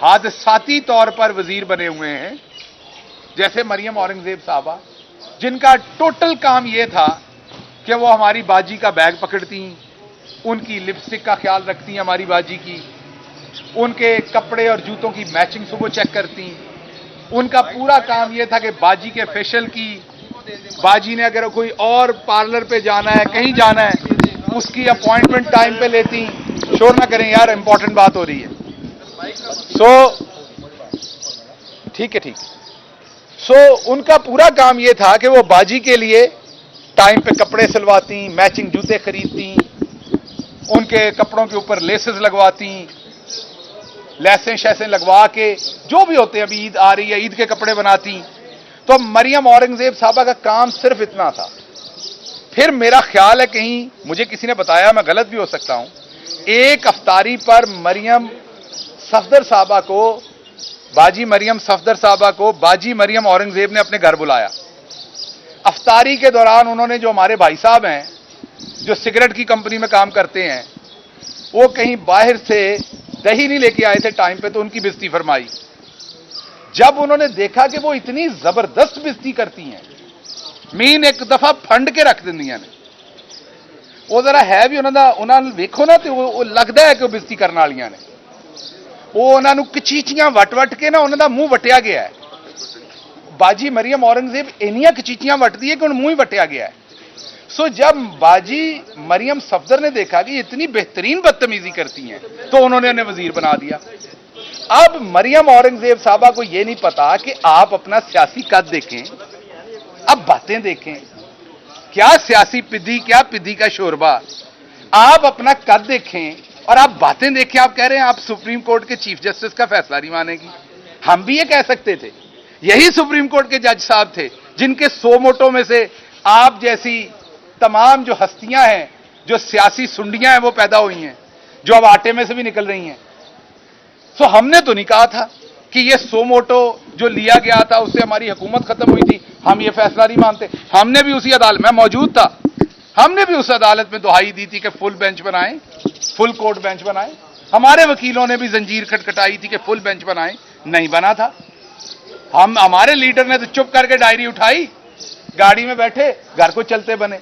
हादसाती तौर पर वजीर बने हुए हैं, जैसे मरियम औरंगजेब साहबा, जिनका टोटल काम यह था कि वो हमारी बाजी का बैग पकड़ती, उनकी लिपस्टिक का ख्याल रखती हमारी बाजी की, उनके कपड़े और जूतों की मैचिंग सुबह चेक करती। उनका पूरा काम यह था कि बाजी के फेशियल की, बाजी ने अगर कोई और पार्लर पे जाना है, कहीं जाना है, उसकी अपॉइंटमेंट टाइम पे लेती। शोर ना करें यार, इंपॉर्टेंट बात हो रही है। ठीक है। उनका पूरा काम यह था कि वो बाजी के लिए टाइम पे कपड़े सिलवाती, मैचिंग जूते खरीदती, उनके कपड़ों के ऊपर लेसेस लगवाती, लैसें शैसें लगवा के, जो भी होते हैं, अभी ईद आ रही है, ईद के कपड़े बनाती। तो मरियम औरंगजेब साहबा का काम सिर्फ इतना था। फिर मेरा ख्याल है, कहीं मुझे किसी ने बताया, मैं गलत भी हो सकता हूं, एक अफ्तारी पर मरियम सफदर साहबा को, बाजी मरियम सफदर साहबा को बाजी मरियम औरंगजेब ने अपने घर बुलाया। अफ्तारी के दौरान उन्होंने, जो हमारे भाई साहब हैं जो सिगरेट की कंपनी में काम करते हैं, वो कहीं बाहर से दही नहीं लेके आए थे टाइम पे, तो उनकी बेइज्जती फरमाई। जब उन्होंने देखा कि वो इतनी जबरदस्त बेइज्जती करती हैं, मीन एक दफा फंड के रख दिंदियां ने, वो जरा है भी उन्होंने वेखो ना, तो वो लगता है कि वो बेइज्जती करने वालियां ने, वो उन्होंने कचीचियां वट के ना उन्होंने मुंह वटिया गया है। बाजी मरियम औरंगजेब इनियां कचीचियां वटती है कि उन्हें मुंह ही वटिया गया है। सो जब बाजी मरियम सफदर ने देखा कि इतनी बेहतरीन बदतमीजी करती हैं, तो उन्होंने उन्हें वजीर बना दिया। अब मरियम औरंगजेब साहबा को यह नहीं पता कि आप अपना सियासी कद देखें, अब बातें देखें, क्या सियासी पिद्दी, क्या पिद्दी का शोरबा। आप अपना कद देखें और आप बातें देखें। आप कह रहे हैं आप सुप्रीम कोर्ट के चीफ जस्टिस का फैसला नहीं मानेगी। हम भी ये कह सकते थे, यही सुप्रीम कोर्ट के जज साहब थे जिनके 100 मोटों में से आप जैसी तमाम जो हस्तियां हैं, जो सियासी सुंडियां हैं, वो पैदा हुई हैं, जो अब आटे में से भी निकल रही हैं। सो हमने तो नहीं कहा था कि ये 100 मोटो जो लिया गया था उससे हमारी हुकूमत खत्म हुई थी, हम ये फैसला नहीं मानते। हमने भी उसी अदालत में मौजूद था, हमने भी उस अदालत में दुहाई दी थी कि फुल बेंच बनाएं, फुल कोर्ट बेंच बनाएं। हमारे वकीलों ने भी जंजीर खटखटाई थी कि फुल बेंच बनाएं, नहीं बना था। हमारे लीडर ने तो चुप करके डायरी उठाई, गाड़ी में बैठे घर को चलते बने।